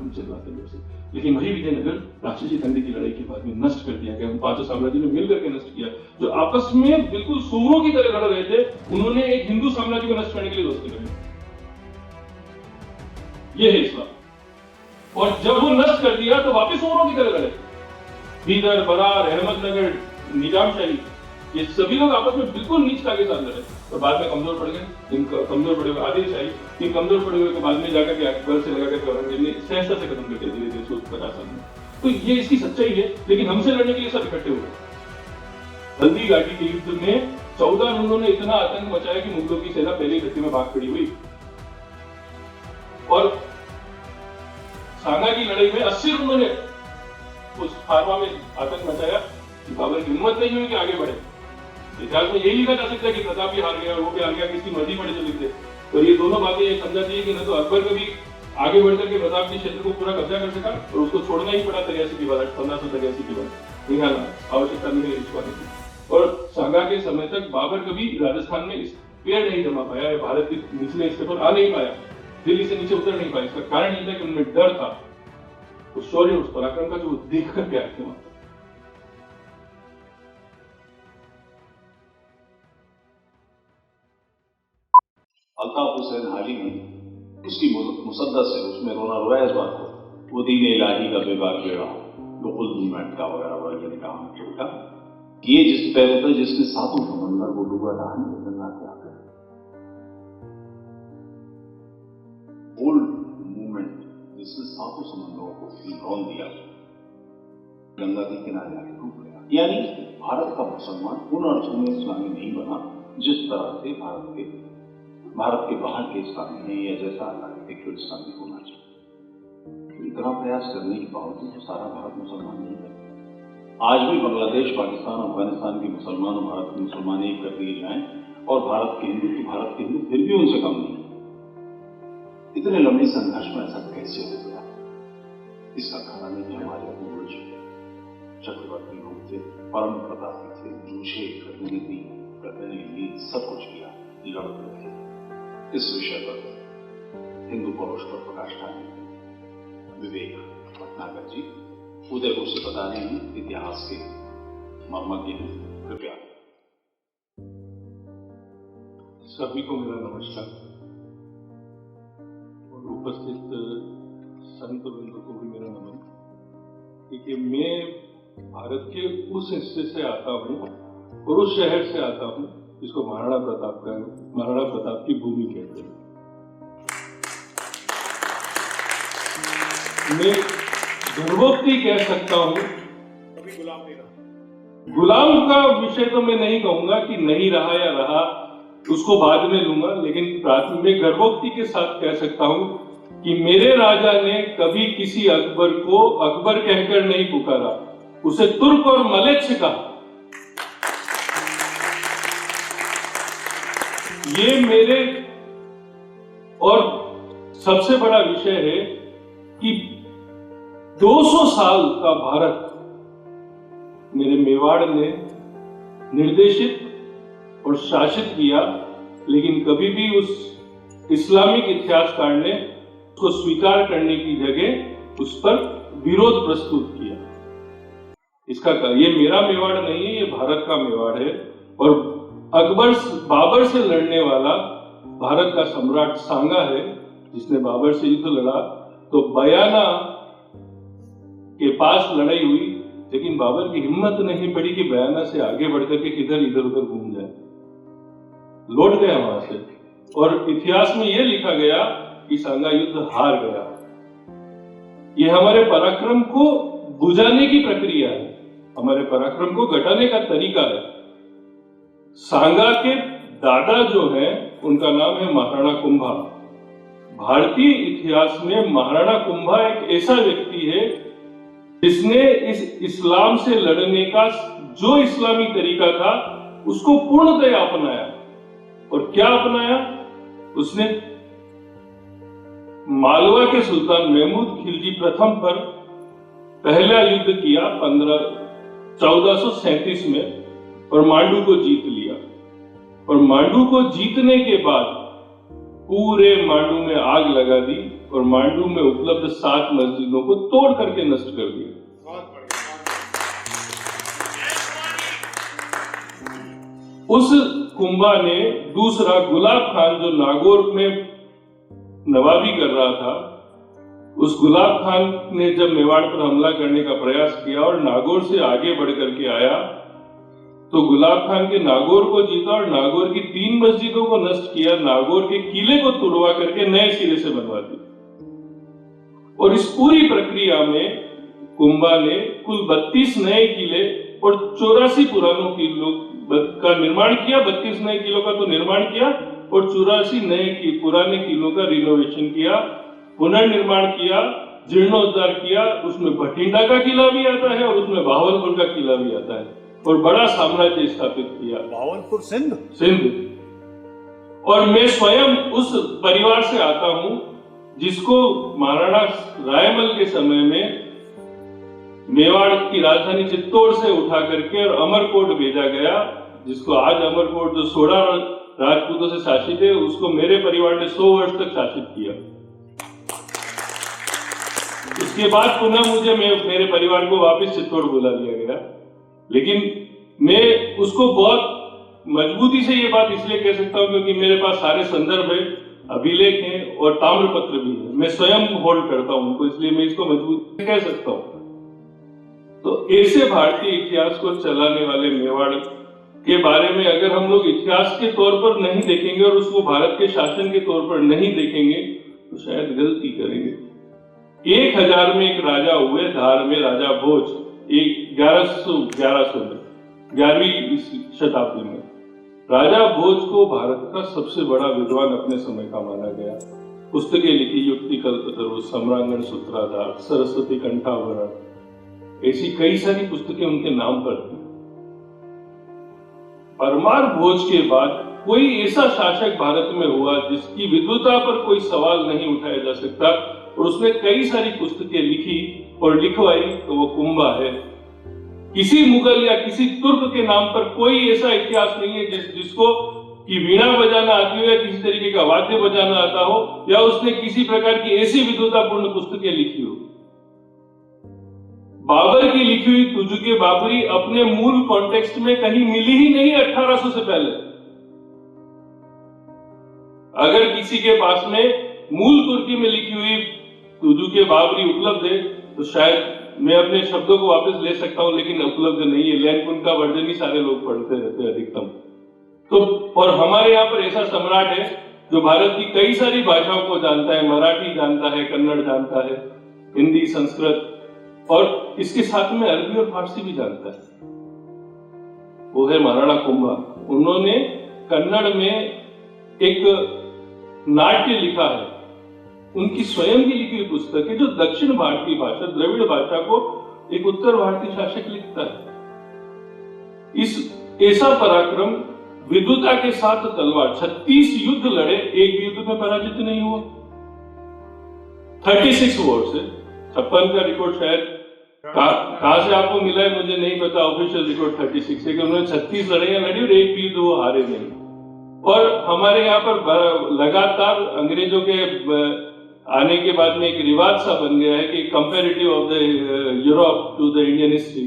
पराक्रम चिल्लाते हुए। लेकिन वही विजयनगर राक्षसी तंडी की लड़ाई के बाद में नष्ट कर दिया गया। उन पांचों साम्राज्यों ने मिलकर के नष्ट किया। जो आपस में बिल्कुल सूरों की तरह लड़ रहे थे, उन्होंने एक हिंदू साम्राज्य को नष्ट करने के लिए दोस्ती कर ली। ये है इस्लाम। और जब वो नष्ट कर दिया तो वापिस सूरों की तरह लड़े। बीदर, बरार, अहमदनगर, निजामशाही, ये सभी लोग आपस में बिल्कुल नीचता के साथ लड़े और बाद में कमजोर पड़ गए। कमजोर पड़े हुए आदिलशाही, इन कमजोर पड़े हुए के बाद में जाकर के अकबर से लगा करके औरंगजेब ने सहजता से खत्म कर दिया धीरे धीरे 150 साल में। तो ये इसकी सच्चाई है। लेकिन हमसे लड़ने के लिए सब इकट्ठे हुए। हल्दी घाटी के युद्ध में 14 रूणों ने इतना आतंक मचाया कि मुगलों की सेना पहले घट्टी में भाग खड़ी हुई। और सांगा की लड़ाई में 80 रूणों ने उस खारवा में आतंक मचाया कि बाबर की हिम्मत नहीं हुई कि आगे बढ़े। इतिहास में यही लिखा जा सकता है कि प्रताप भी हार गया और वो भी हार गया, किसकी मर्जी पड़े तो लिख दे। और ये दोनों बातें ये समझा चाहिए कि न तो अकबर कभी आगे बढ़कर के प्रताप के क्षेत्र को पूरा कब्जा कर सका और उसको छोड़ना ही पड़ा 83 की बात, 1583 की बात निकालना आवश्यकता नहीं है छुपाने की। और सांगा के समय तक बाबर कभी राजस्थान में पेड़ नहीं जमा पाया है, भारत के निचले हिस्से पर आ नहीं पाया, दिल्ली से नीचे उतर नहीं पाया। इसका कारण ये था कि उनमें डर था, उस शौर्य, उस पराक्रम का जो वो देख करके आए थे वहां। अल्ताफ हुसैन हाजी ने उसकी मुसद्दस है, उसमें रोना रोया इस बात को, वो दीन इलाही का बेबाक बेड़ा लोकल मूवमेंट का वगैरह वगैरह ने कहा छोटा ये जिस पैर पर जिसके सातों समंदर वो डूबा रहा है गंगा के आगे। ओल्ड मूवमेंट जिसने सातों समंदरों को रौन दिया, गंगा के किनारे आके डूब गया। यानी भारत का मुसलमान उन अर्थों में इस्लामी नहीं बना जिस तरह से भारत के बाहर के इस्लामी है या जैसा आर्किटेक्चर इस्लामी होना चाहिए। तो इतना प्रयास करने के बावजूद तो सारा भारत मुसलमान नहीं है। आज भी बांग्लादेश, पाकिस्तान, अफगानिस्तान के मुसलमान और भारत के मुसलमान एक कर दिए जाएं और भारत के हिंदू फिर भी उनसे कम नहीं है। इतने लंबे संघर्ष में ऐसा कैसे हो गया? इसका कारण है कि हमारे पूर्वज चक्रवर्ती रूप से परम प्रतापी से जूझे, राजनीति करने के लिए सब कुछ किया, लड़ते थे। इस विषय पर हिंदू परोश पर प्रकाश डालेंगे विवेक भटनागर जी, उदयपुर से बता रहे हैं, इतिहास के मर्मज्ञ हैं। कृपया। सभी को मेरा नमस्कार और उपस्थित संत वृंद को भी मेरा नमन। देखिए, मैं भारत के उस हिस्से से आता हूँ और उस शहर से आता हूँ जिसको महाराणा प्रताप की भूमि कहते हैं। मैं गर्भोक्ति कह सकता हूँ, कभी गुलाम नहीं रहा। गुलाम का विषय तो मैं नहीं कहूंगा कि नहीं रहा या रहा, उसको बाद में लूंगा, लेकिन मैं गर्भोक्ति के साथ कह सकता हूँ कि मेरे राजा ने कभी किसी अकबर को अकबर कहकर नहीं पुकारा, उसे तुर्क और मलेच्छ कहा। ये मेरे और सबसे बड़ा विषय है कि 200 साल का भारत मेरे मेवाड़ ने निर्देशित और शासित किया, लेकिन कभी भी उस इस्लामिक इतिहासकार ने उसको स्वीकार करने की जगह उस पर विरोध प्रस्तुत किया। इसका ये मेरा मेवाड़ नहीं है, ये भारत का मेवाड़ है। और बाबर से लड़ने वाला भारत का सम्राट सांगा है, जिसने बाबर से युद्ध लड़ा। तो बयाना के पास लड़ाई हुई, लेकिन बाबर की हिम्मत नहीं पड़ी कि बयाना से आगे बढ़कर के किधर इधर उधर घूम जाए, लौट गया वहां से। और इतिहास में यह लिखा गया कि सांगा युद्ध हार गया। यह हमारे पराक्रम को बुझाने की प्रक्रिया है, हमारे पराक्रम को घटाने का तरीका है। सांगा के दादा जो है उनका नाम है महाराणा कुंभा। भारतीय इतिहास में महाराणा कुंभा एक ऐसा व्यक्ति है जिसने इस इस्लाम से लड़ने का जो इस्लामी तरीका था उसको पूर्णतः अपनाया। और क्या अपनाया? उसने मालवा के सुल्तान महमूद खिलजी प्रथम पर पहला युद्ध किया 1437 में और मांडू को जीत लिया। और मांडू को जीतने के बाद पूरे मांडू में आग लगा दी और मांडू में उपलब्ध 7 मस्जिदों को तोड़ करके नष्ट कर दिया। बहुत बढ़िया। उस कुंभा ने दूसरा गुलाब खान जो नागौर में नवाबी कर रहा था, उस गुलाब खान ने जब मेवाड़ पर हमला करने का प्रयास किया और नागौर से आगे बढ़ करके आया, तो गुलाब खान के नागौर को जीता और नागौर की 3 मस्जिदों को नष्ट किया, नागौर के किले को तुड़वा करके नए सिरे से बनवा दिया। और इस पूरी प्रक्रिया में कुंभा ने कुल 32 नए किले और 84 पुरानों किलों का निर्माण किया। 32 नए किलों का तो निर्माण किया और 84 नए पुराने किलों का रिनोवेशन किया, पुनर्निर्माण किया, जीर्णोद्धार किया। उसमें भटिंडा का किला भी आता है और उसमें बहावलपुर का किला भी आता है और बड़ा साम्राज्य स्थापित किया। बहावलपुर सिंध। और मैं स्वयं उस परिवार से आता हूं जिसको महाराणा रायमल के समय में मेवाड़ की राजधानी चित्तौड़ से उठा करके और अमरकोट भेजा गया, जिसको आज अमरकोट जो 16 राजपूतों से शासित है, उसको मेरे परिवार ने 100 वर्ष तक शासित किया। इसके बाद पुनः मुझे मेरे परिवार को वापस चित्तौड़ बुला लिया गया, लेकिन मैं उसको बहुत मजबूती से ये बात इसलिए कह सकता हूं क्योंकि मेरे पास सारे संदर्भ है, अभिलेख हैं और ताम्रपत्र भी है। मैं स्वयं होल्ड करता हूं उनको, इसलिए मैं इसको मजबूत कह सकता हूं। तो ऐसे भारतीय इतिहास को चलाने वाले मेवाड़ के बारे में अगर हम लोग इतिहास के तौर पर नहीं देखेंगे और उसको भारत के शासन के तौर पर नहीं देखेंगे तो शायद गलती करेंगे। 1000 में एक राजा हुए धार में, राजा भोज, 1111 में, 11वीं शताब्दी में। राजा भोज को भारत का सबसे बड़ा विद्वान अपने समय का माना गया। पुस्तकें लिखी, युक्ति कल्पतरु, सम्रांगण सूत्राधार, सरस्वती कंठाभरण, ऐसी कई सारी पुस्तकें उनके नाम पर थी। परमार भोज के बाद कोई ऐसा शासक भारत में हुआ जिसकी विद्वता पर कोई सवाल नहीं उठाया जा सकता और उसने कई सारी पुस्तकें लिखी और लिखवाई, तो वो कुंभा है। किसी मुगल या किसी तुर्क के नाम पर कोई ऐसा इतिहास नहीं है जिसको कि वीणा बजाना आती हो या किसी तरीके का वाद्य बजाना आता हो या उसने किसी प्रकार की ऐसी विद्वतापूर्ण पुस्तकें लिखी हो। बाबर की लिखी हुई तुजुके बाबरी अपने मूल कॉन्टेक्स्ट में कहीं मिली ही नहीं 1800 से पहले। अगर किसी के पास में मूल तुर्की में लिखी हुई तुजुके बाबरी उपलब्ध है तो शायद मैं अपने शब्दों को वापस ले सकता हूं, लेकिन उपलब्ध नहीं है। लैनपुन का वर्जन ही सारे लोग पढ़ते रहते हैं अधिकतम। तो और हमारे यहाँ पर ऐसा सम्राट है जो भारत की कई सारी भाषाओं को जानता है, मराठी जानता है, कन्नड़ जानता है, हिंदी, संस्कृत और इसके साथ में अरबी और फारसी भी जानता है। वो है महाराणा कुंभा। उन्होंने कन्नड़ में एक नाट्य लिखा है, उनकी स्वयं की लिखी हुई पुस्तक है, जो दक्षिण भारतीय भाषा, द्रविड़ भाषा को एक उत्तर भारतीय शासक लिखता है। इस ऐसा पराक्रम, विद्वता के साथ तलवार, 36 युद्ध लड़े, एक युद्ध में पराजित नहीं हुआ। 36 वॉर्स है, 56 का रिकॉर्ड शायद कहां से आपको मिला है मुझे नहीं पता, ऑफिशियल रिकॉर्ड 36 है कि उन्होंने 36 लड़ाइयां लड़ी और एक भी युद्ध वो हारे नहीं। और हमारे यहाँ पर लगातार अंग्रेजों के आने के बाद में एक रिवाज सा बन गया है कि comparative of the Europe to the Indian history,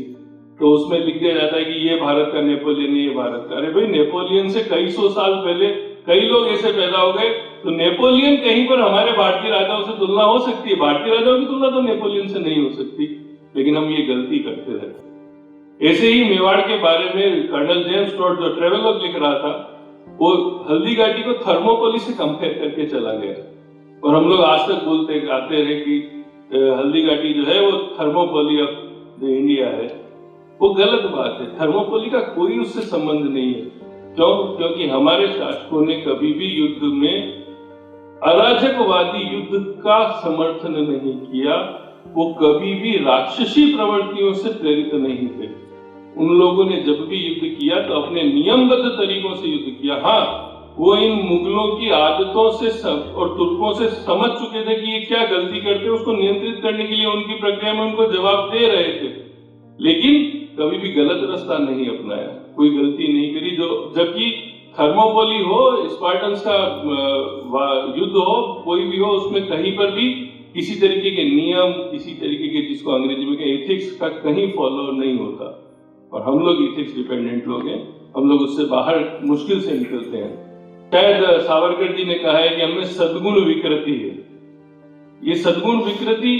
तो उसमें लिख दिया जाता है कि ये भारत का नेपोलियन है, ये भारत का। अरे भाई, नेपोलियन से कई सौ साल पहले कई लोग ऐसे पैदा हो गए, तो नेपोलियन कहीं पर हमारे भारतीय राजाओं से तुलना हो सकती है, भारतीय राजाओं की तुलना तो नेपोलियन से नहीं हो सकती, लेकिन हम ये गलती करते रहे। ऐसे ही मेवाड़ के बारे में कर्नल जेम्स टॉड जो ट्रेवलर लिख रहा था, वो हल्दी घाटी को थर्मोपोली से कंपेयर करके चला गया और हम लोग आज तक बोलते आते रहे कि हल्दी घाटी जो है वो थर्मोपोली ऑफ द इंडिया है। वो गलत बात है, थर्मोपोली का कोई उससे संबंध नहीं है। क्यों? क्योंकि हमारे शासकों ने कभी भी युद्ध में अराजकवादी युद्ध का समर्थन नहीं किया, वो कभी भी राक्षसी प्रवृत्तियों से प्रेरित नहीं थे। उन लोगों ने जब भी युद्ध किया तो अपने नियमबद्ध तरीकों से युद्ध किया। हाँ, वो इन मुगलों की आदतों से और तुर्कों से समझ चुके थे कि ये क्या गलती करते, उसको नियंत्रित करने के लिए उनकी प्रक्रिया में उनको जवाब दे रहे थे, लेकिन कभी भी गलत रास्ता नहीं अपनाया, कोई गलती नहीं करी। जो जबकि थर्मोपोली हो, स्पार्टन्स का युद्ध हो, कोई भी हो, उसमें कहीं पर भी किसी तरीके के नियम, किसी तरीके के जिसको अंग्रेजी में एथिक्स का कहीं फॉलो नहीं होता। और हम लोग एथिक्स डिपेंडेंट लोग हैं, हम लोग उससे बाहर मुश्किल से निकलते हैं। शायद सावरकर जी ने कहा है कि हमें सद्गुण विकृति है। ये सद्गुण विकृति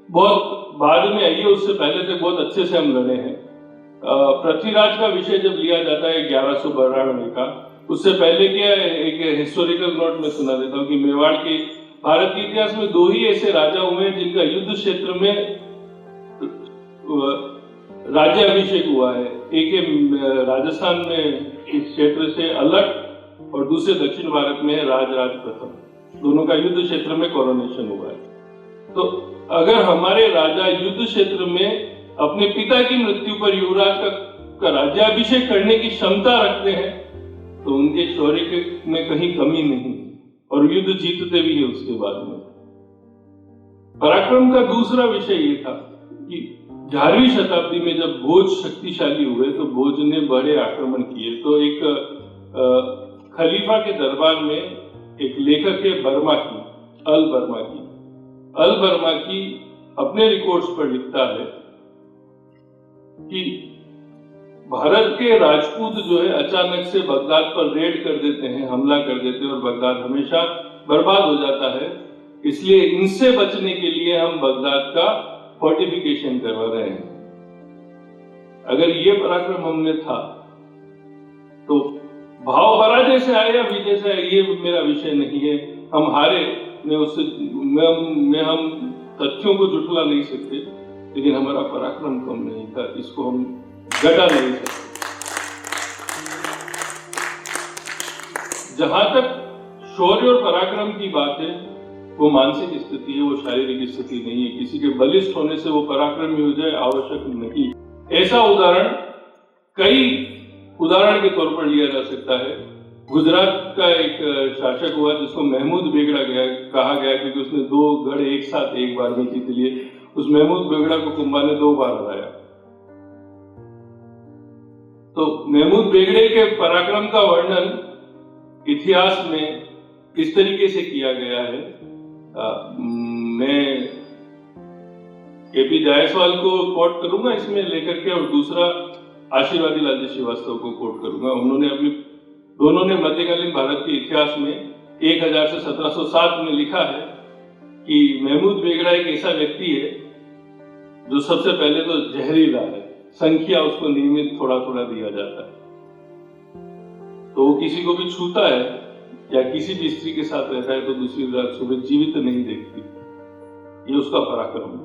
बहुत बाद में आई है, उससे पहले तक बहुत अच्छे से हम लड़े हैं। पृथ्वीराज का विषय जब लिया जाता है 1192 का, उससे पहले क्या एक हिस्टोरिकल नोट में सुना देता हूँ कि मेवाड़ के भारत के इतिहास में 2 ही ऐसे राजा हुए हैं जिनका युद्ध क्षेत्र में राज्याभिषेक हुआ है। एक है राजस्थान में इस क्षेत्र से अलग, और दूसरे दक्षिण भारत में है राजराज प्रथम। दोनों का युद्ध क्षेत्र में कोरोनेशन हुआ है। तो अगर हमारे राजा युद्ध क्षेत्र में अपने पिता की मृत्यु पर युवराज का राज्याभिषेक करने की क्षमता रखते हैं, तो उनके शौर्य में कहीं कमी नहीं, और युद्ध जीतते भी है उसके बाद में। पराक्रम का दूसरा विषय ये था कि 11वीं शताब्दी में जब भोज शक्तिशाली हुए तो भोज ने बड़े आक्रमण किए। तो एक खलीफा के दरबार में एक लेखक है बर्मा की, अल बर्मा की अपने रिकॉर्ड्स पर लिखता है कि भारत के राजपूत जो है अचानक से बगदाद पर रेड कर देते हैं, हमला कर देते हैं, और बगदाद हमेशा बर्बाद हो जाता है। इसलिए इनसे बचने के लिए हम बगदाद का फोर्टिफिकेशन करवा रहे हैं। अगर ये पराक्रम हमने था तो भाव पराजय से आए या विजय से आए ये मेरा विषय नहीं है। हम हारे में उससे में हम तथ्यों को जुटला नहीं सकते, लेकिन हमारा पराक्रम कम नहीं था, इसको हम घटा नहीं सकते। जहां तक शौर्य और पराक्रम की बात है, वो मानसिक स्थिति है, वो शारीरिक स्थिति नहीं है। किसी के बलिष्ठ होने से वो पराक्रमी हो जाए आवश्यक नहीं। ऐसा उदाहरण कई उदाहरण के तौर पर लिया जा सकता है। गुजरात का एक शासक हुआ जिसको महमूद बेगड़ा कहा गया, क्योंकि उसने 2 गढ़ एक साथ एक बार में जीत लिए। उस महमूद बेगड़ा को कुंभा ने 2 बार हराया। तो महमूद बेगड़े के पराक्रम का वर्णन इतिहास में इस तरीके से किया गया है। मैं केपी जायसवाल को कोट करूंगा इसमें लेकर के, और दूसरा आशीर्वादी लालजी श्रीवास्तव को कोट करूंगा। दोनों ने मध्यकालीन भारत के इतिहास में 1000 से 1707 में लिखा है कि महमूद बेगड़ा एक ऐसा व्यक्ति है जो सबसे पहले तो जहरीला है, संख्या उसको नियमित थोड़ा थोड़ा दिया जाता है। तो वो किसी को भी छूता है या किसी भी स्त्री के साथ रहता है तो दूसरी रात सुबह जीवित नहीं देखती। ये उसका पराक्रम है।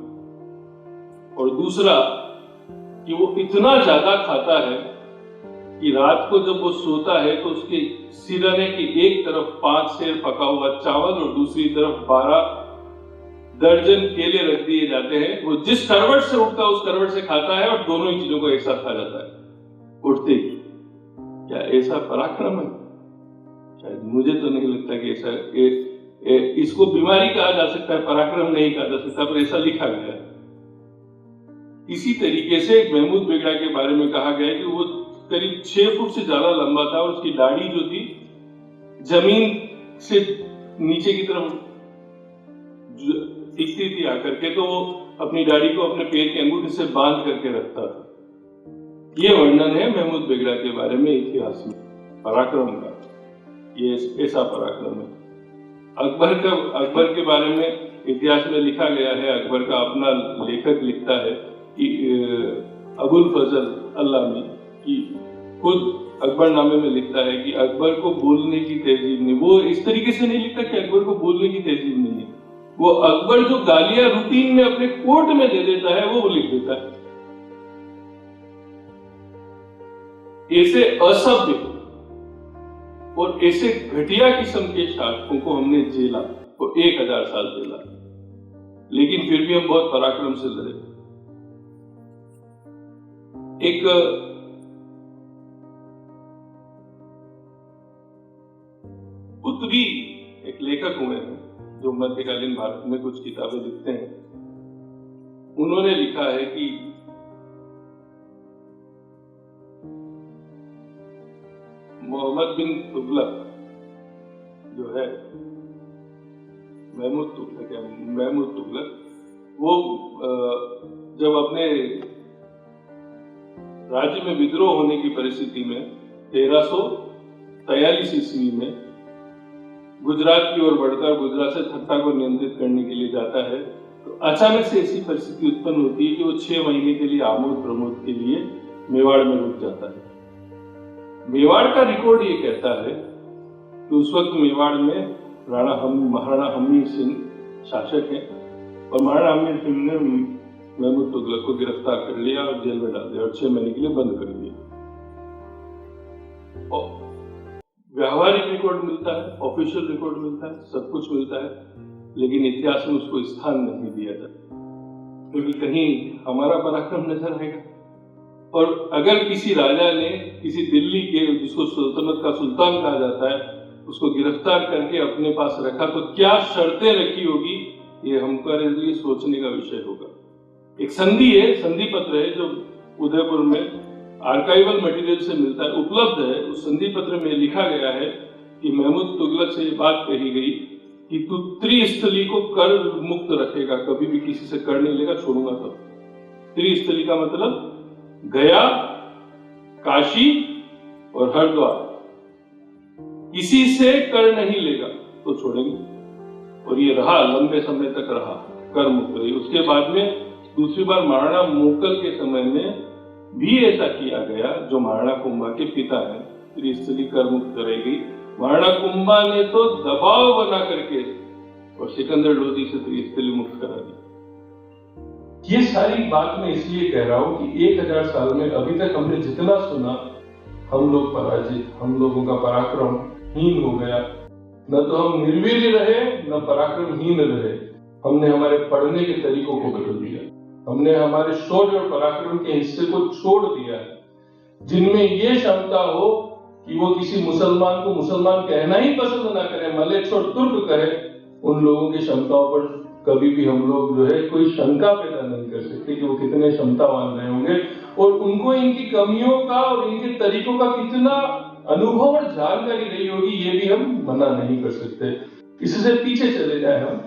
और दूसरा कि वो इतना ज्यादा खाता है कि रात को जब वो सोता है तो उसके सिरहाने की एक तरफ 5 सेर पका हुआ चावल और दूसरी तरफ 12 दर्जन केले रख दिए जाते हैं। वो जिस करवट से उठता है उस करवट से खाता है, और दोनों ही चीजों को एक साथ खा जाता है उठते ही। क्या ऐसा पराक्रम है? शायद मुझे तो नहीं लगता कि ऐसा इसको बीमारी कहा जा सकता है, पराक्रम नहीं कहा जा सकता, पर ऐसा लिखा गया है। इसी तरीके से महमूद बेगड़ा के बारे में कहा गया है कि वो करीब 6 फुट से ज्यादा लंबा था, और उसकी दाढ़ी जो थी जमीन से नीचे की तरफ दिखती थी आकर के, तो वो अपनी दाढ़ी को अपने पैर के अंगूठे से बांध करके रखता था। ये वर्णन है महमूद बेगड़ा के बारे में इतिहास में पराक्रम का। ये ऐसा पराक्रम है। अकबर के बारे में इतिहास में लिखा गया है, अकबर का अपना लेखक लिखता है कि अबुल फजल अल्लामी की खुद अकबरनामे में लिखता है कि अकबर को बोलने की तहजीब नहीं। वो इस तरीके से नहीं लिखता कि अकबर को बोलने की तहजीब नहीं है, वो अकबर जो गालियां रूटीन में अपने कोर्ट में दे देता है वो लिख देता है। ऐसे असभ्य और ऐसे घटिया किस्म के शासकों को हमने जेला, और 1000 साल जेला, लेकिन फिर भी हम बहुत पराक्रम से लड़े। एक कुतुबी एक लेखक हुए हैं जो मध्यकालीन भारत में कुछ किताबें लिखते हैं। उन्होंने लिखा है कि मोहम्मद बिन तुगलक जो है, महमूद तुगलक, वो जब अपने राज्य में विद्रोह होने की परिस्थिति में 1343 ईस्वी में गुजरात की ओर बढ़कर गुजरात से ठट्टा को नियंत्रित करने के लिए जाता है, तो अचानक से ऐसी परिस्थिति उत्पन्न होती है कि वो 6 महीने के लिए आमोद प्रमोद के लिए मेवाड़ में रुक जाता है। मेवाड़ का रिकॉर्ड ये कहता है कि उस वक्त मेवाड़ में महाराणा हमी सिंह शासक है और महाराणा हमी सिंह ने महमूद तुगलक को गिरफ्तार कर लिया और जेल में डाल दिया और 6 महीने के लिए बंद कर दिया। और व्यावहारिक रिकॉर्ड मिलता है, ऑफिशियल रिकॉर्ड मिलता है, सब कुछ मिलता है, लेकिन इतिहास में उसको स्थान नहीं दिया जाता, क्योंकि कहीं हमारा पराक्रम नजर आएगा। और अगर किसी राजा ने किसी दिल्ली के, जिसको सल्तनत का सुल्तान कहा जाता है, उसको गिरफ्तार करके अपने पास रखा, तो क्या शर्तें रखी होगी, ये हमारे लिए सोचने का विषय होगा। एक संधि है, संधि पत्र है जो उदयपुर में आर्काइवल मटेरियल से मिलता है, उपलब्ध है। उस संधि पत्र में लिखा गया है कि महमूद तुगलक से ये बात कही गई कि तू त्रिस्थली को कर मुक्त रखेगा, कभी भी किसी से कर नहीं लेगा, छोड़ूंगा तो। त्रिस्थली का मतलब गया, काशी और हरिद्वार, किसी से कर नहीं लेगा तो छोड़ेंगे। और ये रहा, लंबे समय तक रहा, कर मुक्त रही। उसके बाद में दूसरी बार महाराणा मोकल के समय में भी ऐसा किया गया, जो महाराणा कुंभा के पिता हैं, त्रिस्थली कर मुक्त कराई गई। महाराणा कुंभा ने तो दबाव बना करके और सिकंदर लोधी से त्रिस्थली मुक्त करा दी। ये सारी बात मैं इसलिए कह रहा हूं कि 1000 साल में अभी तक हमने जितना सुना, हम लोग पराजित, हम लोगों का पराक्रम हीन हो गया। न तो हम निर्वीर्य रहे, न पराक्रमहीन रहे। हमने हमारे पढ़ने के तरीकों को बदल दिया, हमने हमारे शौर्य और पराक्रम के हिस्से को छोड़ दिया है। जिनमें ये क्षमता हो कि वो किसी मुसलमान को मुसलमान कहना ही पसंद ना करें, मलेच्छ और तुर्क कहे, उन लोगों की क्षमताओं पर कभी भी हम लोग जो है कोई शंका पैदा नहीं कर सकते कि वो कितने क्षमतावान रहे होंगे, और उनको इनकी कमियों का और इनके तरीकों का कितना अनुभव और जानकारी रही होगी, ये भी हम मना नहीं कर सकते। इससे पीछे चले जाए हम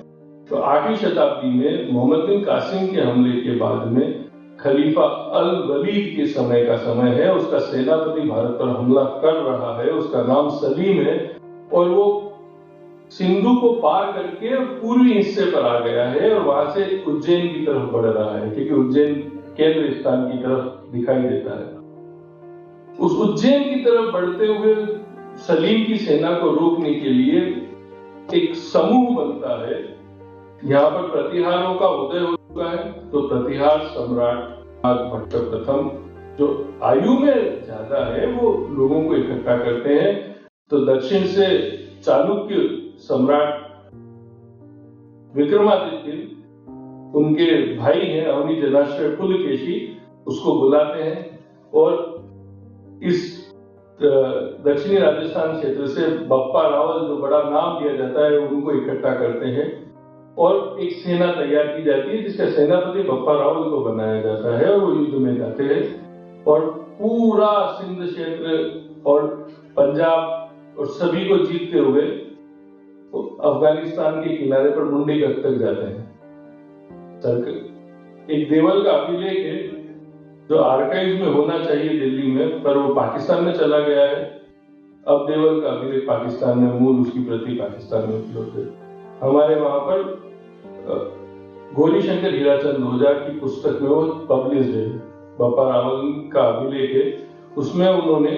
तो 8वीं शताब्दी में मोहम्मद बिन कासिम के हमले के बाद में खलीफा अल वलीद के समय का समय है। उसका सेनापति भारत पर हमला कर रहा है, उसका नाम सलीम है, और वो सिंधु को पार करके पूर्वी हिस्से पर आ गया है और वहां से उज्जैन की तरफ बढ़ रहा है, क्योंकि उज्जैन केंद्र स्थान की तरफ दिखाई देता है। उस उज्जैन की तरफ बढ़ते हुए सलीम की सेना को रोकने के लिए एक समूह बनता है। यहाँ पर प्रतिहारों का उदय हो चुका है, तो प्रतिहार सम्राट भट्ट प्रथम, जो आयु में ज्यादा है, वो लोगों को इकट्ठा करते हैं। तो दक्षिण से चालुक्य सम्राट विक्रमादित्य, उनके भाई हैं अवनी जनाश्रय पुलकेशी, उसको बुलाते हैं और इस दक्षिणी राजस्थान क्षेत्र से बप्पा रावल, जो बड़ा नाम दिया जाता है, उनको इकट्ठा करते हैं और एक सेना तैयार की जाती है, जिसका सेनापति बप्पा रावल को बनाया जाता है और वो युद्ध में जाते हैं और पूरा सिंध क्षेत्र और पंजाब और सभी को जीतते हुए अफगानिस्तान के किनारे पर मुंडीगढ़ तक जाते हैं। एक देवल का अभिलेख है जो आर्काइव में होना चाहिए दिल्ली में, पर वो पाकिस्तान में चला गया है। अब देवल का अभिलेख पाकिस्तान में, मूल उसकी प्रति पाकिस्तान में उपलब्ध है। हमारे वहां पर गौरी शंकर हीराचंद ओझा की पुस्तक में वो पब्लिश है, बप्पा रावल का अभिलेख है। उसमें उन्होंने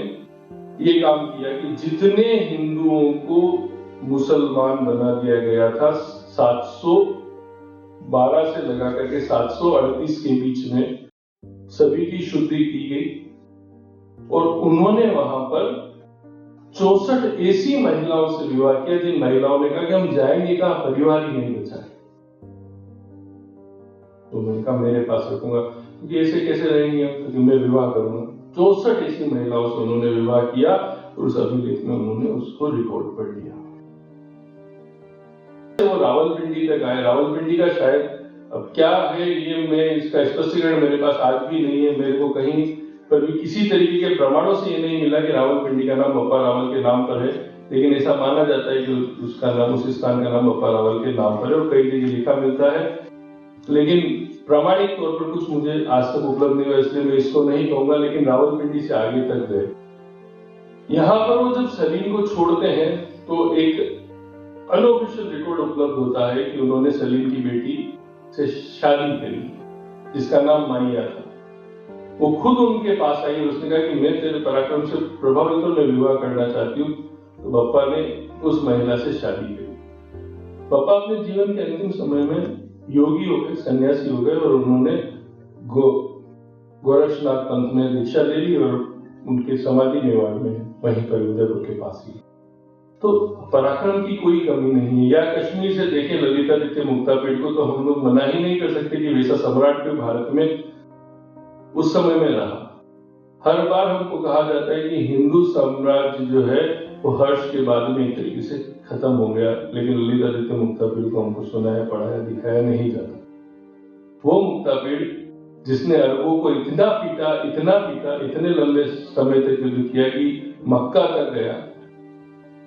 ये काम किया कि जितने हिंदुओं को मुसलमान बना दिया गया था, 712 से लगा करके 738 के बीच में सभी की शुद्धि की गई और उन्होंने वहां पर 64 ऐसी महिलाओं से विवाह किया जिन महिलाओं ने कहा कि हम जाएंगे कहां, परिवार ही नहीं बचा है। तो उन्होंने कहा मेरे पास रखूंगा, क्योंकि ऐसे कैसे रहेंगे तो मैं विवाह करूंगा। 64 ऐसी महिलाओं से उन्होंने विवाह किया और उस अभिलेख में उन्होंने उसको रिकॉर्ड कर लिया। वो रावलपिंडी तक आए। रावलपिंडी का शायद अब क्या है ये, मैं इसका स्पष्टीकरण मेरे पास आज भी नहीं है। मेरे को कहीं पर भी किसी तरीके के प्रमाणों से ये नहीं मिला कि रावलपिंडी का नाम बप्पा रावल के नाम पर है, लेकिन ऐसा माना जाता है कि उसका नाम, उस स्थान का नाम बप्पा रावल के नाम पर है और कई जगह लिखा मिलता है, लेकिन प्रामाणिक तौर पर कुछ मुझे आज तक उपलब्ध नहीं हुआ, इसलिए मैं इसको नहीं कहूंगा। लेकिन रावलपिंडी से आगे तक गए, यहाँ पर वो जब सलीम को छोड़ते हैं तो एक अनऑफिशियल रिकॉर्ड उपलब्ध होता है कि उन्होंने सलीम की बेटी से शादी करी जिसका नाम मानिया था। वो खुद उनके पास आई और उसने कहा कि मैं तेरे पराक्रम से प्रभावित हूं, मैं विवाह करना चाहती हूँ। तो बप्पा ने उस महिला से शादी करी। बप्पा अपने जीवन के अंतिम समय में योगी हो गए, सन्यासी हो गए और उन्होंने गोरक्षनाथ पंथ में दीक्षा ले ली और उनकी समाधि मेवाड़ में वहीं पर उदयपुर के पास ही। तो पराक्रम की कोई कमी नहीं है। या कश्मीर से देखें ललितादित्य मुक्तापीठ को, तो हम लोग मना ही नहीं कर सकते कि वैसा सम्राट भी भारत में उस समय में रहा। हर बार हमको कहा जाता है कि हिंदू साम्राज्य जो है वो हर्ष के बाद में एक तरीके से खत्म हो गया, लेकिन ललितादित्य मुक्तापीठ को हमको सुनाया, पढ़ाया, दिखाया नहीं जाता। वो मुक्तापीठ जिसने अरबों को इतना पीटा, इतने लंबे समय तक युद्ध किया कि मक्का तक गया,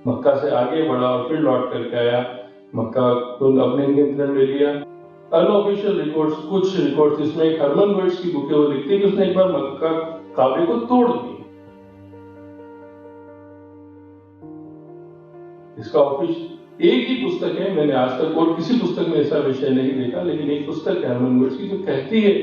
मक्का से आगे बढ़ा और फिर लौट करके आया, मक्का को अपने नियंत्रण में लिया। अनऑफिशियल रिकॉर्ड्स, कुछ रिकॉर्ड्स, इसमें एक हरमन वर्ड्स की बुक है, वो लिखती है कि उसने एक बार मक्का काबे को तोड़ दिया। इसका ऑफिस एक ही पुस्तक है, मैंने आज तक और किसी पुस्तक में ऐसा विषय नहीं देखा, लेकिन एक पुस्तक है हरमन वर्ड्स की जो कहती है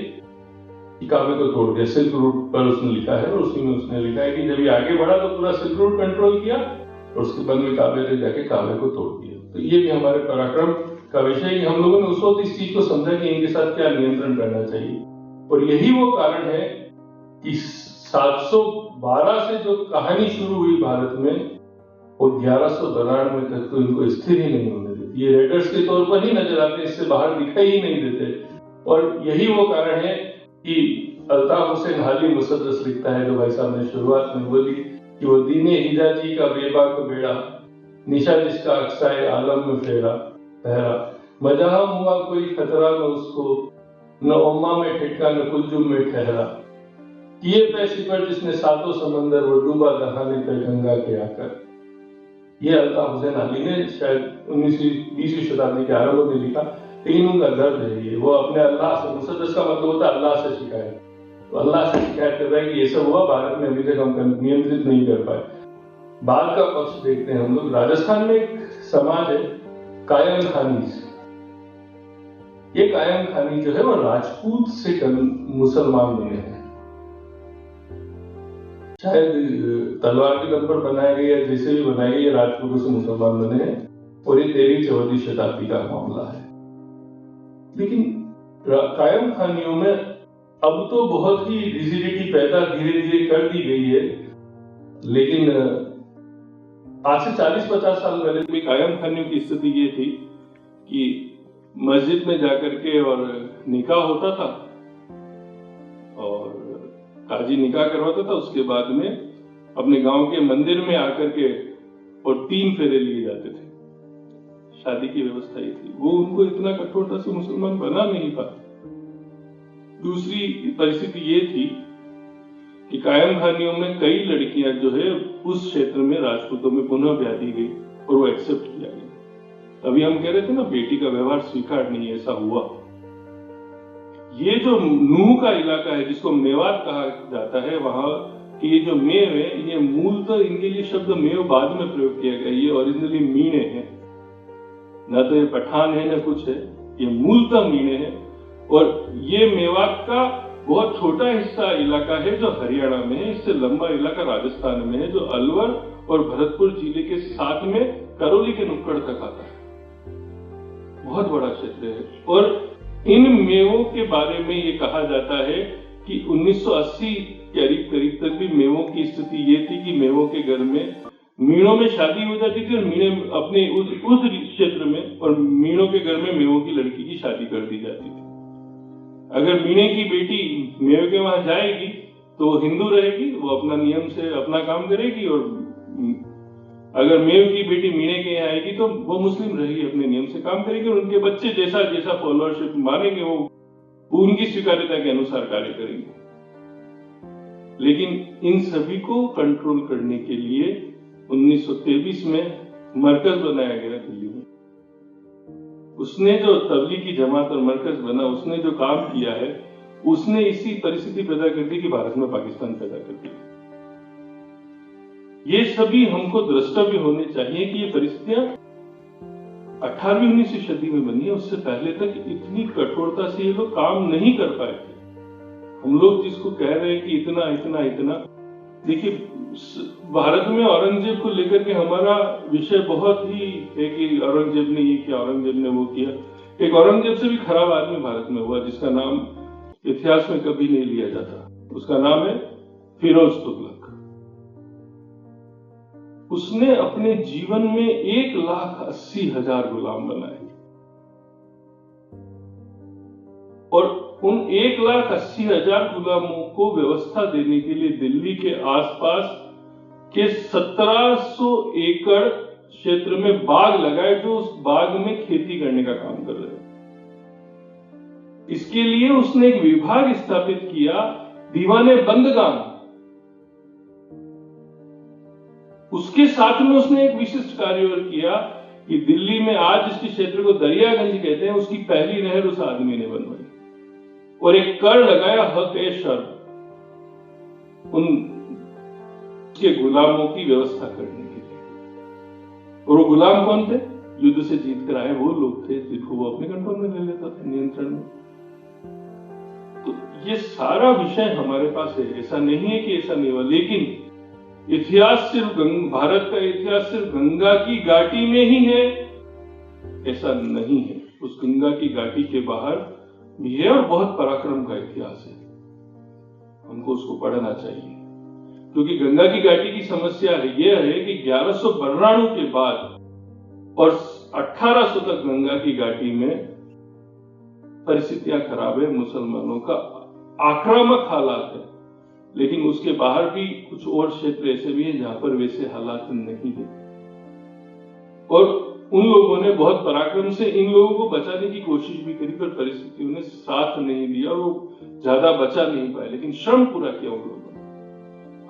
कि काबे को तोड़ दिया। सिल्क रूट पर उसने लिखा है और उसी में उसने लिखा है कि जब ये आगे बढ़ा तो पूरा सिल्क रूट कंट्रोल किया और उसके बाद में काबे तक जाके काबे को तोड़ दिया। तो ये भी हमारे पराक्रम का विषय है कि हम लोगों ने उस वक्त इस चीज को समझा कि इनके साथ क्या नियंत्रण करना चाहिए। और यही वो कारण है कि 712 से जो कहानी शुरू हुई भारत में, वो 1192 तक तो इनको स्थिर ही नहीं होने देती। ये रेडर्स के तौर पर ही नजर आते, इससे बाहर दिखाई ही नहीं देते। और यही वो कारण है कि अल्ताफ हुसैन हाली मुसद्दस लिखता है, जो भाई साहब ने शुरुआत में बोली, कि वो दीने हिजाजी का बेबाक बेड़ा, निशा जिसका अक्साए आलम में पहरा, मजाह हुआ कोई खतरा न उसको, न उम्मा में ठिठका न कुलजुम में ठहरा, किए पैसे पर जिसने सातों समंदर वो डूबा दहाने पर गंगा के आकर। ये अल्ताफ हुसैन अली ने शायद 19वीं शताब्दी के आरंभ में लिखा, लेकिन उनका दर्द है ये। वो अपने अल्लाह से, मुसद्दस का मतलब होता है अल्लाह से शिकायत, तो अल्लाह से शिकायत कर रहा है कि ये सब हुआ भारत में, अभी तक हम नियंत्रित नहीं कर पाए। बाद का पक्ष देखते हैं हम लोग। राजस्थान में एक समाज है कायम खानी। ये कायम खानी जो है वो राजपूत से मुसलमान बने हैं, शायद तलवार के दम पर बनाए गए या जैसे भी बनाए गए, ये राजपूतों से मुसलमान बने हैं और ये 13वीं-14वीं शताब्दी का मामला है। लेकिन कायम खानियों में अब तो बहुत ही रिजिडिटी पैदा धीरे धीरे कर दी गई है, लेकिन आज से 40-50 साल पहले भी कायम खानियों की स्थिति ये थी कि मस्जिद में जाकर के और निकाह होता था और काजी निकाह करवाता था, उसके बाद में अपने गांव के मंदिर में आकर के और 3 फेरे लिए जाते थे। शादी की व्यवस्था ये थी। वो उनको इतना कठोरता से मुसलमान बना नहीं पाते। दूसरी परिस्थिति ये थी कि कायम खानियों में कई लड़कियां जो है उस क्षेत्र में राजपूतों में पुनः ब्याह दी गई और वो एक्सेप्ट किया गया। अभी हम कह रहे थे ना, बेटी का व्यवहार स्वीकार नहीं, ऐसा हुआ। ये जो नूह का इलाका है जिसको मेवात कहा जाता है, वहां की ये जो मेव है, ये मूलतः इनके लिए शब्द मेव बाद में प्रयोग किया गया। ये ओरिजिनली मीणे है, ना तो ये पठान है ना कुछ है, ये मूलतः मीणे है। और ये मेवात का बहुत छोटा हिस्सा इलाका है जो हरियाणा में है। इससे लंबा इलाका राजस्थान में है जो अलवर और भरतपुर जिले के साथ में करौली के नुक्कड़ तक आता है। बहुत बड़ा क्षेत्र है। और इन मेवों के बारे में ये कहा जाता है कि 1980 के करीब तक भी मेवों की स्थिति ये थी कि मेवों के घर में मीणों में शादी हो जाती थी और मीणे अपने उस क्षेत्र में, और मीणों के घर में मेवों की लड़की की शादी कर दी जाती थी। अगर मीणे की बेटी मेव के वहां जाएगी तो हिंदू रहेगी, वो अपना नियम से अपना काम करेगी, और अगर मेव की बेटी मीणे के यहाँ आएगी तो वो मुस्लिम रहेगी, अपने नियम से काम करेगी, और उनके बच्चे जैसा जैसा फॉलोअरशिप मानेंगे वो उनकी स्वीकार्यता के अनुसार कार्य करेंगे। लेकिन इन सभी को कंट्रोल करने के लिए 1923 में मरकज बनाया गया दिल्ली में। उसने जो तबलीगी जमात और मरकज बना, उसने जो काम किया है, उसने इसी परिस्थिति पैदा कर दी कि भारत में पाकिस्तान पैदा कर दिया। ये सभी हमको द्रष्टव्य होने चाहिए कि ये परिस्थितियां 18वीं-19वीं सदी में बनी है, उससे पहले तक इतनी कठोरता से ये लोग काम नहीं कर पाए थे। हम लोग जिसको कह रहे हैं कि इतना इतना इतना, देखिए भारत में औरंगजेब को लेकर के हमारा विषय बहुत ही है कि औरंगजेब ने ये किया, औरंगजेब ने वो किया। एक औरंगजेब से भी खराब आदमी भारत में हुआ जिसका नाम इतिहास में कभी नहीं लिया जाता, उसका नाम है फिरोज तुगलक। उसने अपने जीवन में 1,80,000 गुलाम बनाए और उन 1,80,000 गुलामों को व्यवस्था देने के लिए दिल्ली के आसपास के 1700 एकड़ क्षेत्र में बाग लगाए, जो उस बाग में खेती करने का काम कर रहे हैं। इसके लिए उसने एक विभाग स्थापित किया, दीवाने बंदगान। उसके साथ में उसने एक विशिष्ट कार्य और किया कि दिल्ली में आज जिसके क्षेत्र को दरियागंज कहते हैं, उसकी पहली नहर उस आदमी ने बनवाई और एक कर लगाया हक-ए-शर्म उन के गुलामों की व्यवस्था करने के लिए। और वो गुलाम कौन थे? युद्ध से जीत कर आए वो लोग थे जिनको वो अपने कंट्रोल में ले लेता था, नियंत्रण में। तो ये सारा विषय हमारे पास है, ऐसा नहीं है कि ऐसा नहीं हुआ, लेकिन इतिहास सिर्फ भारत का इतिहास सिर्फ गंगा की घाटी में ही है, ऐसा नहीं है। उस गंगा की घाटी के बाहर भी है और बहुत पराक्रम का इतिहास है, हमको उसको पढ़ना चाहिए। क्योंकि गंगा की घाटी की समस्या यह है कि 1192 के बाद और 1800 तक गंगा की घाटी में परिस्थितियां खराब है, मुसलमानों का आक्रामक हालात है, लेकिन उसके बाहर भी कुछ और क्षेत्र ऐसे भी हैं जहां पर वैसे हालात नहीं है। और उन लोगों ने बहुत पराक्रम से इन लोगों को बचाने की कोशिश भी करी, पर परिस्थितियों ने साथ नहीं दिया और वो ज्यादा बचा नहीं पाए, लेकिन श्रम पूरा किया उन लोगों ने।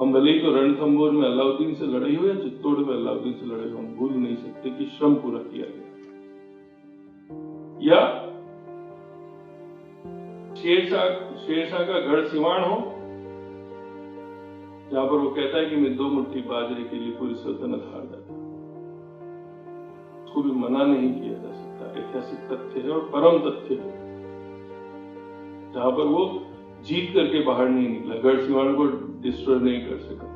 हम भले ही तो रणथंभौर में अलाउद्दीन से लड़ाई हो या चित्तौड़ में अलाउद्दीन से लड़ाई हो, हम भूल नहीं सकते कि श्रम पूरा किया गया। या शेरशाह का गढ़ सिवान हो, जहां पर वो कहता है कि मैं 2 मुट्ठी बाजरे के लिए पूरी सल्तनत हार जाता, उसको भी मना नहीं किया जा सकता। ऐतिहासिक तथ्य है और परम तथ्य है, जहां पर वो जीत करके बाहर नहीं निकला, गढ़ सिवान को डिस्ट्रॉय नहीं कर सका।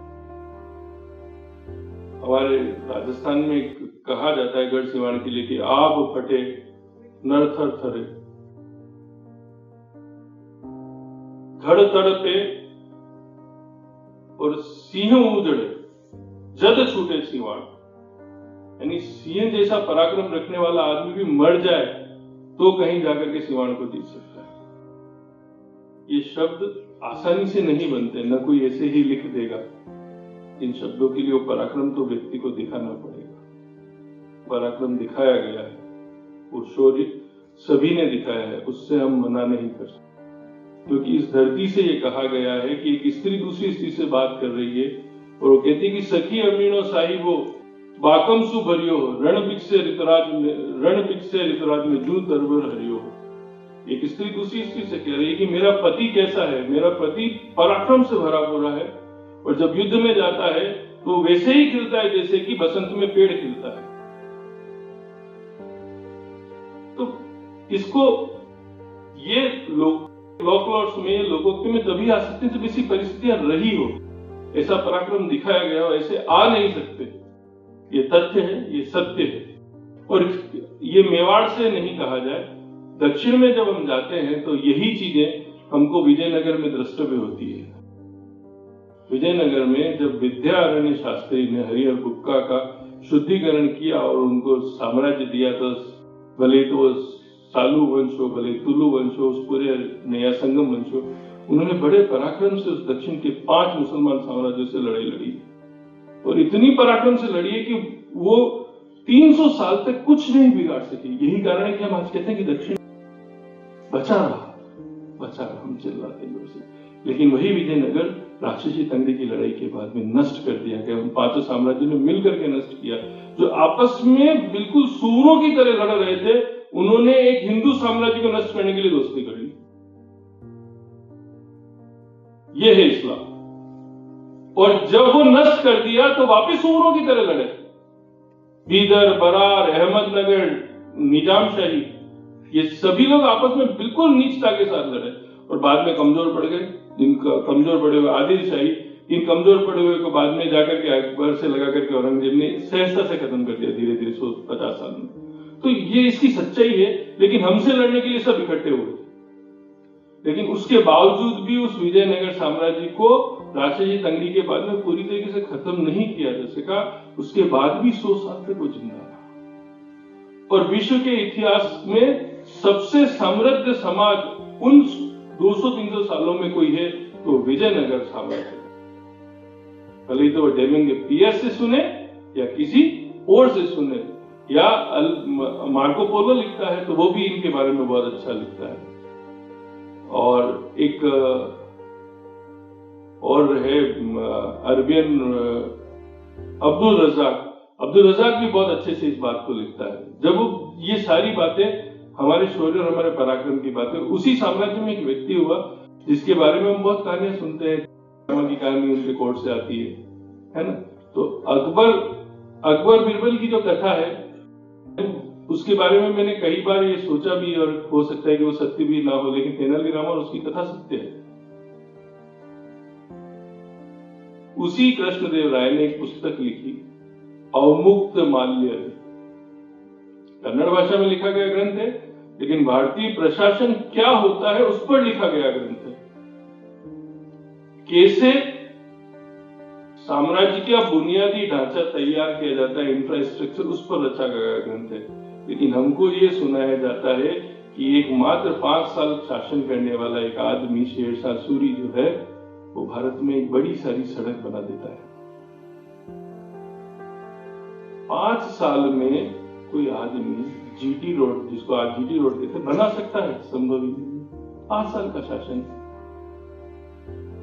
हमारे राजस्थान में कहा जाता है गढ़ सिवान के लिए कि आब फटे नर थर थरे, धड़ तड़पे और सिंह उजड़े, जद छूटे सिवान। यानी सिंह जैसा पराक्रम रखने वाला आदमी भी मर जाए तो कहीं जाकर के सिवान को जीत सकता है। ये शब्द आसानी से नहीं बनते, न कोई ऐसे ही लिख देगा। इन शब्दों के लिए वो पराक्रम तो व्यक्ति को दिखाना पड़ेगा। पराक्रम दिखाया गया है, वो शौर्य सभी ने दिखाया है, उससे हम मना नहीं कर सकते। क्योंकि इस धरती से ये कहा गया है कि एक स्त्री दूसरी स्त्री से बात कर रही है और वो कहती है कि सखी अमीनो साहिबो बाकम सु भरियो रण बिकसे ऋतुराज में जू तरबर हरियो। एक स्त्री दूसरी स्त्री से कह रही है कि मेरा पति कैसा है, मेरा पति पराक्रम से भरा पूरा है और जब युद्ध में जाता है तो वैसे ही खिलता है जैसे कि बसंत में पेड़ खिलता है। तो इसको ये लोकलॉर्ड्स में, लोकोक्ति में तभी आ सकते हैं जब ऐसी परिस्थितियां रही हो, ऐसा पराक्रम दिखाया गया हो, ऐसे आ नहीं सकते। ये तथ्य है, ये सत्य है। और ये मेवाड़ से नहीं कहा जाए, दक्षिण में जब हम जाते हैं तो यही चीजें हमको विजयनगर में द्रष्टव्य होती है। विजयनगर में जब विद्यारण्य शास्त्री ने हरिहर बुक्का का शुद्धिकरण किया और उनको साम्राज्य दिया, तो भले तो सालू वंश हो, भले तुलु वंश हो, उस पूरे नया संगम वंश हो, उन्होंने बड़े पराक्रम से उस दक्षिण के 5 मुसलमान साम्राज्यों से लड़ाई लड़ी और इतनी पराक्रम से लड़ी है कि वो 300 साल तक कुछ नहीं बिगाड़ सकी। यही कारण है कि हम आज कहते हैं कि दक्षिण बचा रहा, हम चिल्लाते हैं। लेकिन वही विजयनगर राक्षसी तंगड़ी की लड़ाई के बाद में नष्ट कर दिया गया। उन पांचों साम्राज्यों ने मिलकर के नष्ट किया। जो आपस में बिल्कुल सूरों की तरह लड़ रहे थे, उन्होंने एक हिंदू साम्राज्य को नष्ट करने के लिए दोस्ती कर ली। यह है इस्लाम। और जब वो नष्ट कर दिया तो वापस सूरों की तरह लड़े। बीदर, बरार, अहमदनगर, निजाम शाही, ये सभी लोग आपस में बिल्कुल नीचता के साथ लड़े और बाद में कमजोर पड़ गए। जिनका कमजोर पड़े हुए आदिल शाही, इन कमजोर पड़े हुए को बाद में जाकर के अकबर से लगा करके औरंगजेब ने सहजता से खत्म कर दिया, धीरे धीरे 150 साल में। तो ये इसकी सच्चाई है। लेकिन हमसे लड़ने के लिए सब इकट्ठे हुए थे, लेकिन उसके बावजूद भी उस विजयनगर साम्राज्य को राक्षसी तंगड़ी के बाद में पूरी तरीके से खत्म नहीं किया जा सका। उसके बाद भी 100 साल तक वो जिंदा रहा और विश्व के इतिहास में सबसे समृद्ध समाज उन 200-300 सालों में कोई है तो विजयनगर साम्राज्य। भले ही तो वो डेमिंग पियर्स से सुने या किसी और से सुने, या मार्को पोलो लिखता है तो वो भी इनके बारे में बहुत अच्छा लिखता है। और एक और है अरबियन अब्दुल रजाक भी बहुत अच्छे से इस बात को लिखता है। जब वो ये सारी बातें, हमारे शौर्य और हमारे पराक्रम की बातें, उसी साम्राज्य में एक व्यक्ति हुआ जिसके बारे में हम बहुत कहानियां सुनते हैं, की कहानी उनके कोर्ट से आती है ना। तो अकबर बिरबल की जो कथा है उसके बारे में मैंने कई बार ये सोचा भी, और हो सकता है कि वो सत्य भी ना हो, लेकिन तेनालीराम और उसकी कथा सत्य है। उसी कृष्णदेव राय ने एक पुस्तक लिखी, अवमुक्त माल्य, कन्नड़ भाषा में लिखा गया ग्रंथ है, लेकिन भारतीय प्रशासन क्या होता है उस पर लिखा गया ग्रंथ है। कैसे साम्राज्य का बुनियादी ढांचा तैयार किया जाता है, इंफ्रास्ट्रक्चर, उस पर रचा गया ग्रंथ है। लेकिन हमको ये सुनाया जाता है कि एक मात्र 5 साल शासन करने वाला एक आदमी, शेरशाह सूरी जो है, वो भारत में एक बड़ी सारी सड़क बना देता है। 5 साल में कोई आदमी जीटी रोड, जिसको आज जीटी रोड कहते हैं, बना सकता है? संभव ही नहीं। 5 साल का शासन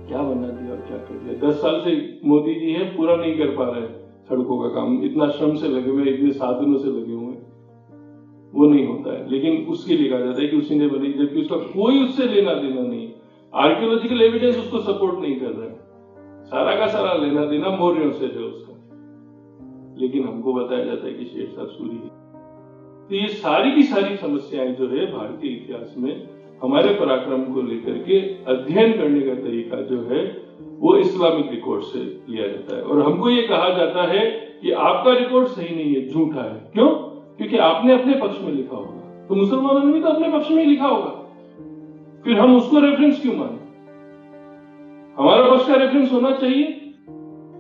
क्या बना दिया और क्या कर दिया। 10 साल से मोदी जी है, पूरा नहीं कर पा रहे सड़कों का काम, इतना श्रम से लगे हुए, इतने साधनों से लगे हुए, वो नहीं होता है। लेकिन उसके लिए कहा जाता है कि उसी ने बनी, जबकि उसका कोई उससे लेना देना नहीं। आर्कियोलॉजिकल एविडेंस उसको सपोर्ट नहीं कर रहा है, सारा का सारा लेना देना मौर्यों से है उसका। लेकिन हमको बताया जाता है कि शेरशाह सूरी है। तो ये सारी की सारी समस्याएं जो है भारतीय इतिहास में हमारे पराक्रम को लेकर के अध्ययन करने का तरीका जो है वो इस्लामिक रिकॉर्ड से लिया जाता है। और हमको ये कहा जाता है कि आपका रिकॉर्ड सही नहीं है, झूठा है। क्यों? क्योंकि आपने अपने पक्ष में लिखा होगा, तो मुसलमानों ने भी तो अपने पक्ष में ही लिखा होगा, फिर हम उसको रेफरेंस क्यों माने? हमारा पक्ष का रेफरेंस होना चाहिए।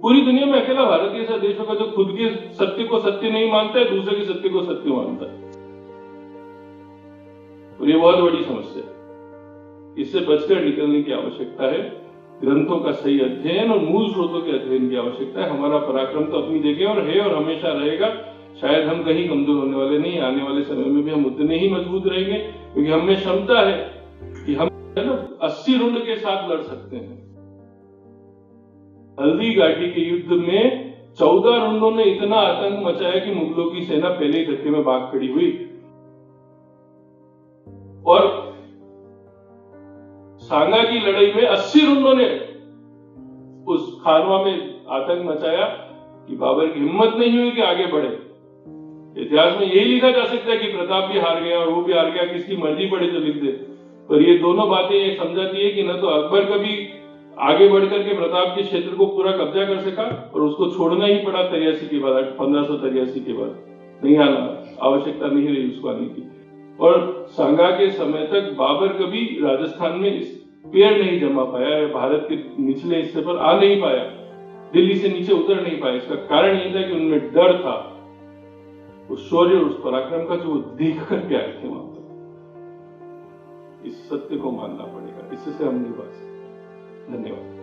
पूरी दुनिया में अकेला भारत ऐसा देश होगा जो खुद के सत्य को सत्य नहीं मानता है, दूसरे के सत्य को सत्य मानता है। और ये बहुत बड़ी समस्या है, इससे बचकर निकलने की आवश्यकता है। ग्रंथों का सही अध्ययन और मूल स्रोतों के अध्ययन की आवश्यकता है। हमारा पराक्रम तो अपनी जगह और है और हमेशा रहेगा। शायद हम कहीं कमजोर होने वाले नहीं, आने वाले समय में भी हम उतने ही मजबूत रहेंगे, क्योंकि हमें क्षमता है कि हम 80 रुंड के साथ लड़ सकते हैं। हल्दी घाटी के युद्ध में 14 रुंडों ने इतना आतंक मचाया कि मुगलों की सेना पहले ही धक्के में भाग खड़ी हुई। और सांगा की लड़ाई में 80 रुंडों ने उस खानवा में आतंक मचाया कि बाबर की हिम्मत नहीं हुई कि आगे बढ़े। इतिहास में यही लिखा जा सकता है कि प्रताप भी हार गया और वो भी हार गया, किसकी मर्जी पड़े तो लिख दे। पर ये दोनों बातें ये समझाती है कि न तो अकबर कभी आगे बढ़कर के प्रताप के क्षेत्र को पूरा कब्जा कर सका और उसको छोड़ना ही पड़ा 83 के बाद, 1583 के बाद नहीं आना, आवश्यकता नहीं रही उसको आने की। और सांगा के समय तक बाबर कभी राजस्थान में पैर नहीं जमा पाया, भारत के निचले हिस्से पर आ नहीं पाया, दिल्ली से नीचे उतर नहीं पाया। इसका कारण यही था कि उनमें डर था, उस शौर्य और उस पराक्रम का जो वो देख करके आए थे वहां पर। इस सत्य को मानना पड़ेगा, इससे हम नहीं बच सकते। धन्यवाद।